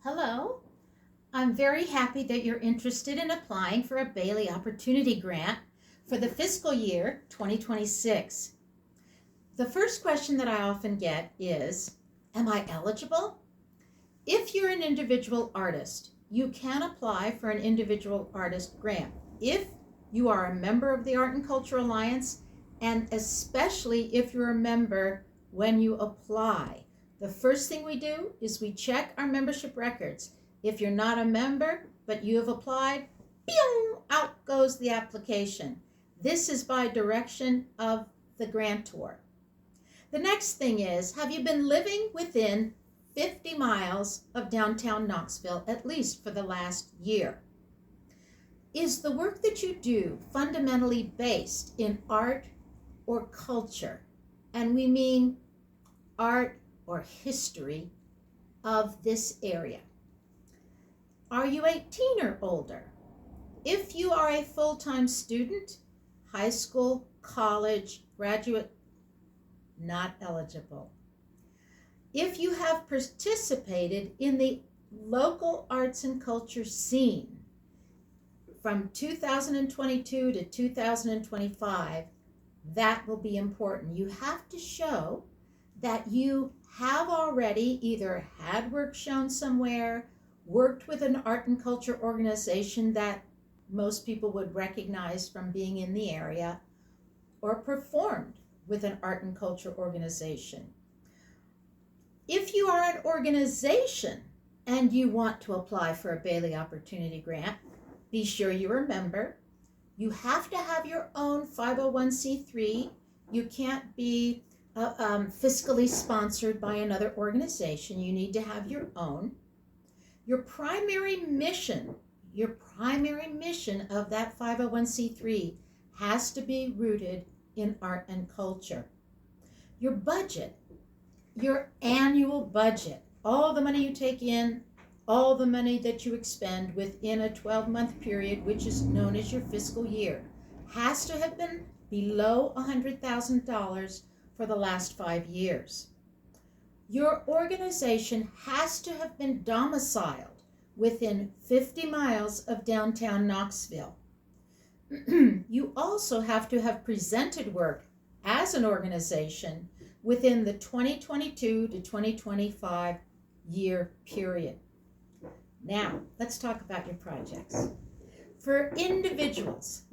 Hello, I'm very happy that you're interested in applying for a Bailey Opportunity Grant for the fiscal year 2026. The first question that I often get is, am I eligible? If you're an individual artist, you can apply for an individual artist grant if you are a member of the Art and Culture Alliance, and especially if you're a member when you apply. The first thing we do is we check our membership records. If you're not a member, but you have applied, pew, out goes the application. This is by direction of the grantor. The next thing is, have you been living within 50 miles of downtown Knoxville at least for the last year? Is the work that you do fundamentally based in art or culture? And we mean art or history of this area. Are you 18 or older? If you are a full-time student, high school, college, graduate, not eligible. If you have participated in the local arts and culture scene from 2022 to 2025, that will be important. You have to show that you have already either had work shown somewhere, worked with an art and culture organization that most people would recognize from being in the area, or performed with an art and culture organization. If you are an organization and you want to apply for a Bailey Opportunity Grant, be sure you're a member. You have to have your own 501c3. You can't be fiscally sponsored by another organization. You need to have your own. Your primary mission of that 501c3 has to be rooted in art and culture. Your budget, your annual budget, all the money you take in, all the money that you expend within a 12-month period, which is known as your fiscal year, has to have been below $100,000 for the last 5 years. Your organization has to have been domiciled within 50 miles of downtown Knoxville. You also have to have presented work as an organization within the 2022 to 2025 year period. Now, let's talk about your projects. For individuals,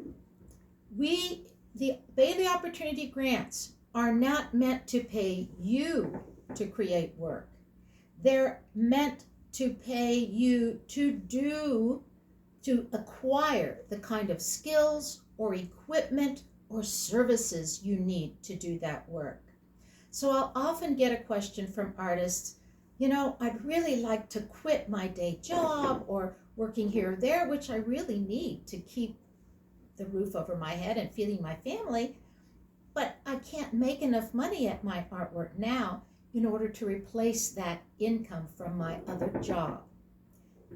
the Bailey Opportunity Grants are not meant to pay you to create work. They're meant to pay you to acquire the kind of skills or equipment or services you need to do that work. So I'll often get a question from artists, I'd really like to quit my day job or working here or there, which I really need to keep the roof over my head and feeding my family, but I can't make enough money at my artwork now in order to replace that income from my other job.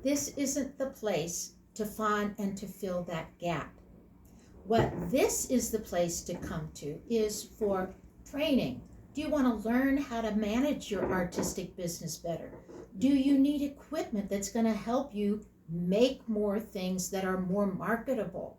This isn't the place to find and to fill that gap. What this is the place to come to is for training. Do you want to learn how to manage your artistic business better? Do you need equipment that's going to help you make more things that are more marketable?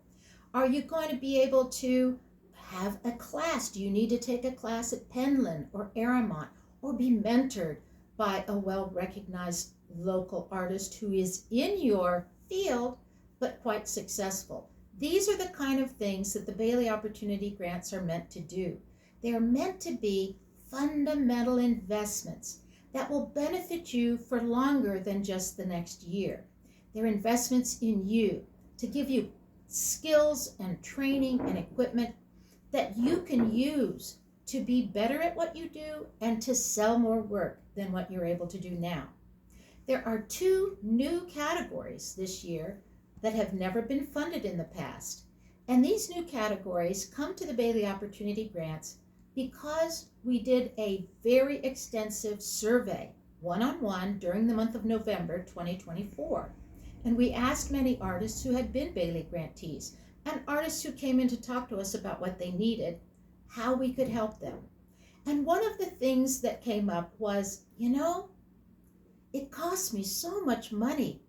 Are you going to be able to have a class? Do you need to take a class at Penland or Aramont or be mentored by a well-recognized local artist who is in your field but quite successful? These are the kind of things that the Bailey Opportunity Grants are meant to do. They are meant to be fundamental investments that will benefit you for longer than just the next year. They're investments in you to give you skills and training and equipment that you can use to be better at what you do and to sell more work than what you're able to do now. There are 2 new categories this year that have never been funded in the past. And these new categories come to the Bailey Opportunity Grants because we did a very extensive survey, one-on-one, during the month of November 2024. And we asked many artists who had been Bailey grantees and artists who came in to talk to us about what they needed, how we could help them. And one of the things that came up was, it costs me so much money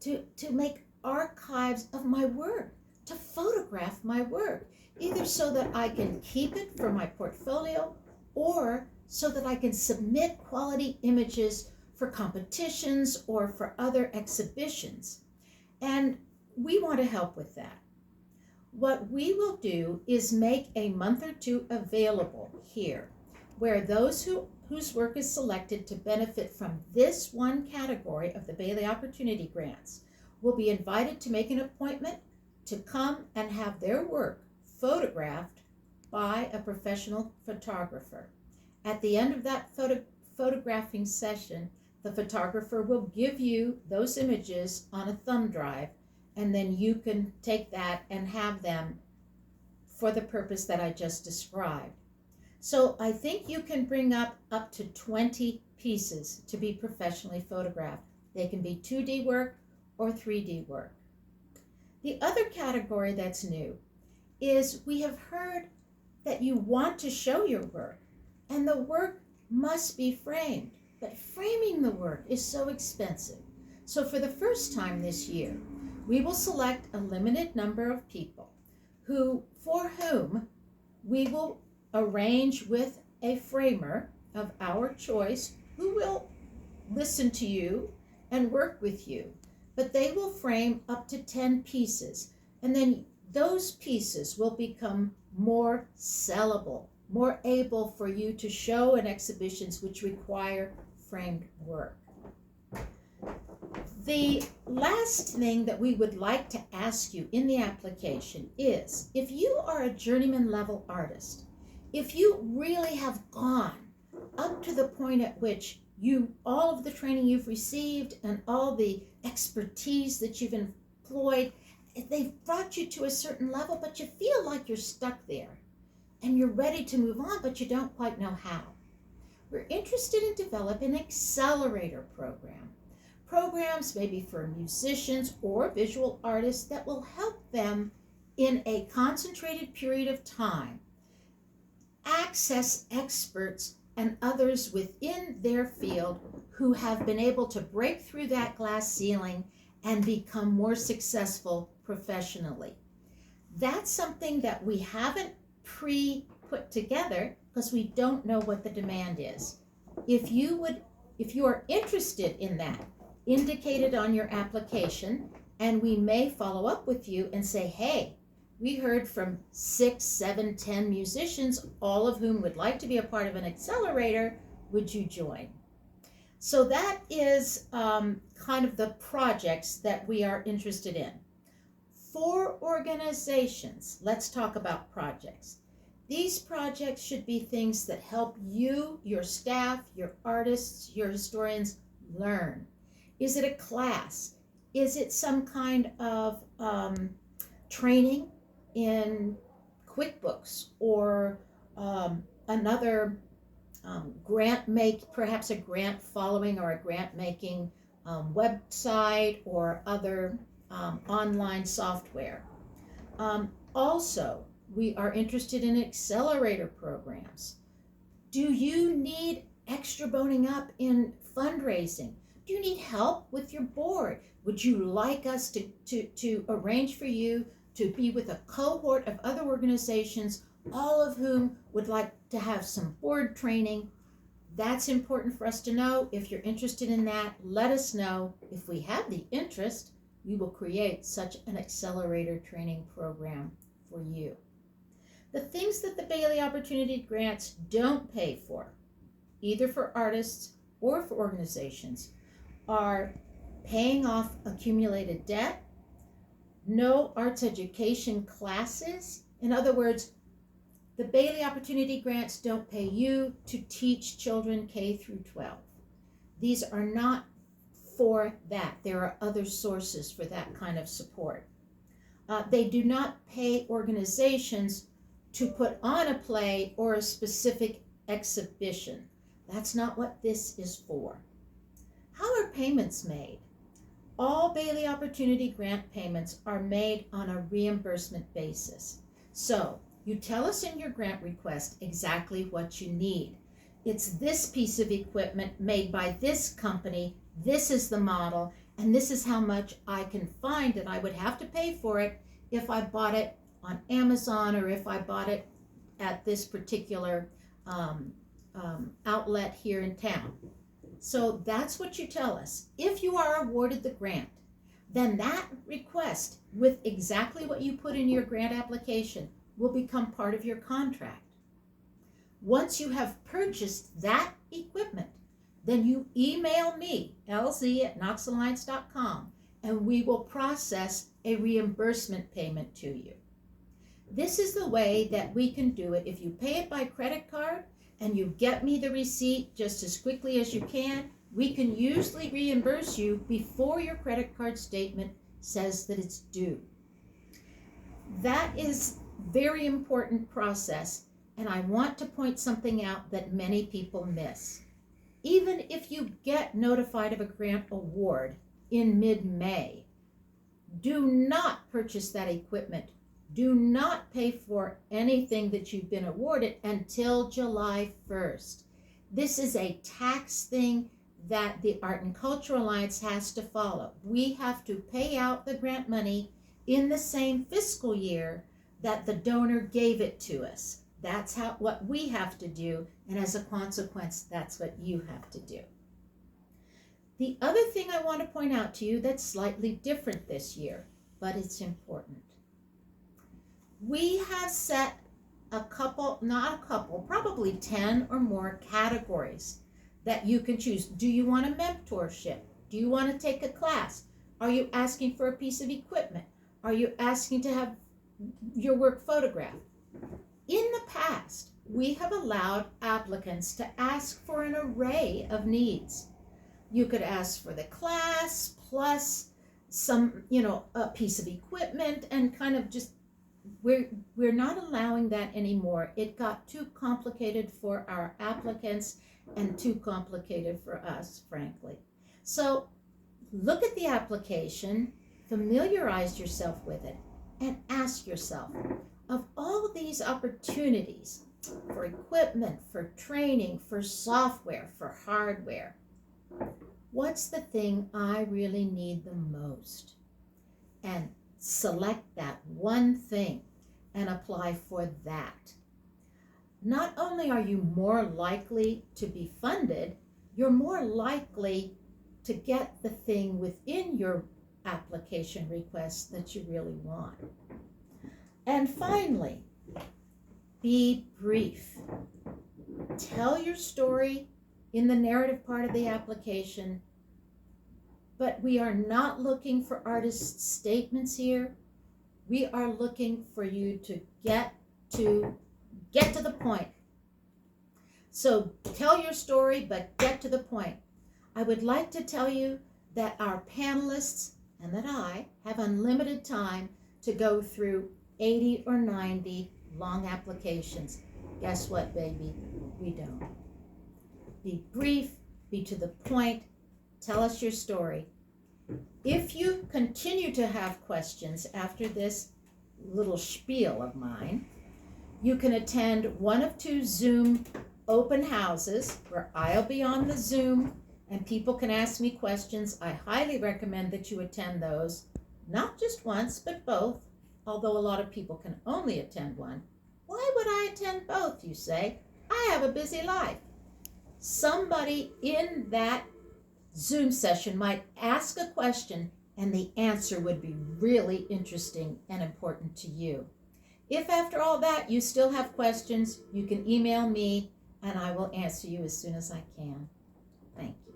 to make archives of my work, to photograph my work, either so that I can keep it for my portfolio or so that I can submit quality images for competitions or for other exhibitions. And we want to help with that. What we will do is make a month or two available here where those whose work is selected to benefit from this one category of the Bailey Opportunity Grants will be invited to make an appointment to come and have their work photographed by a professional photographer. At the end of that photographing session, the photographer will give you those images on a thumb drive, and then you can take that and have them for the purpose that I just described. So I think you can bring up to 20 pieces to be professionally photographed. They can be 2D work or 3D work. The other category that's new is we have heard that you want to show your work, and the work must be framed, but framing the work is so expensive. So for the first time this year, we will select a limited number of people for whom we will arrange with a framer of our choice who will listen to you and work with you. But they will frame up to 10 pieces, and then those pieces will become more sellable, more able for you to show in exhibitions which require framed work. The last thing that we would like to ask you in the application is, if you are a journeyman level artist, if you really have gone up to the point at which all of the training you've received and all the expertise that you've employed, they've brought you to a certain level, but you feel like you're stuck there and you're ready to move on, but you don't quite know how. We're interested in developing an accelerator program. Programs maybe for musicians or visual artists that will help them in a concentrated period of time access experts and others within their field who have been able to break through that glass ceiling and become more successful professionally. That's something that we haven't put together because we don't know what the demand is. If you are interested in that, indicate it on your application, and we may follow up with you and say, hey, we heard from 6, 7, 10 musicians, all of whom would like to be a part of an accelerator. Would you join? So that is kind of the projects that we are interested in. For organizations, let's talk about projects. These projects should be things that help you, your staff, your artists, your historians learn. Is it a class? Is it some kind of training in QuickBooks or another perhaps a grant following or a grant making website or other online software? Also, we are interested in accelerator programs. Do you need extra boning up in fundraising? Do you need help with your board? Would you like us to arrange for you to be with a cohort of other organizations, all of whom would like to have some board training? That's important for us to know. If you're interested in that, let us know. If we have the interest, we will create such an accelerator training program for you. The things that the Bailey Opportunity Grants don't pay for, either for artists or for organizations, are paying off accumulated debt, no arts education classes. In other words, the Bailey Opportunity Grants don't pay you to teach children K through 12. These are not for that. There are other sources for that kind of support. They do not pay organizations to put on a play or a specific exhibition. That's not what this is for. How are payments made? All Bailey Opportunity Grant payments are made on a reimbursement basis. So you tell us in your grant request exactly what you need. It's this piece of equipment made by this company, This is the model, and this is how much I can find, and I would have to pay for it if I bought it on Amazon or if I bought it at this particular outlet here in town. So that's what you tell us. If you are awarded the grant, then that request with exactly what you put in your grant application will become part of your contract. Once you have purchased that equipment, then you email me, lz@knoxalliance.com, and we will process a reimbursement payment to you. This is the way that we can do it. If you pay it by credit card and you get me the receipt just as quickly as you can, we can usually reimburse you before your credit card statement says that it's due. That is a very important process, and I want to point something out that many people miss. Even if you get notified of a grant award in mid-May, do not purchase that equipment. Do not pay for anything that you've been awarded until July 1st. This is a tax thing that the Art and Culture Alliance has to follow. We have to pay out the grant money in the same fiscal year that the donor gave it to us. That's what we have to do, and as a consequence, that's what you have to do. The other thing I want to point out to you that's slightly different this year, but it's important. We have set probably 10 or more categories that you can choose. Do you want a mentorship? Do you want to take a class? Are you asking for a piece of equipment? Are you asking to have your work photographed? In the past, we have allowed applicants to ask for an array of needs. You could ask for the class plus some, a piece of equipment, and kind of just, we're not allowing that anymore. It got too complicated for our applicants and too complicated for us, frankly. So look at the application, familiarize yourself with it, and ask yourself, of all these opportunities for equipment, for training, for software, for hardware, what's the thing I really need the most? And select that one thing and apply for that. Not only are you more likely to be funded, you're more likely to get the thing within your application request that you really want. And finally, be brief. Tell your story in the narrative part of the application, but we are not looking for artist statements here. We are looking for you to get to the point. So tell your story, but get to the point. I would like to tell you that our panelists and that I have unlimited time to go through 80 or 90 long applications. Guess what, baby? We don't. Be brief, be to the point, tell us your story. If you continue to have questions after this little spiel of mine, you can attend one of 2 Zoom open houses where I'll be on the Zoom and people can ask me questions. I highly recommend that you attend those, not just once, but both, although a lot of people can only attend one. Why would I attend both, you say? I have a busy life. Somebody in that Zoom session might ask a question and the answer would be really interesting and important to you. If after all that you still have questions, you can email me and I will answer you as soon as I can. Thank you.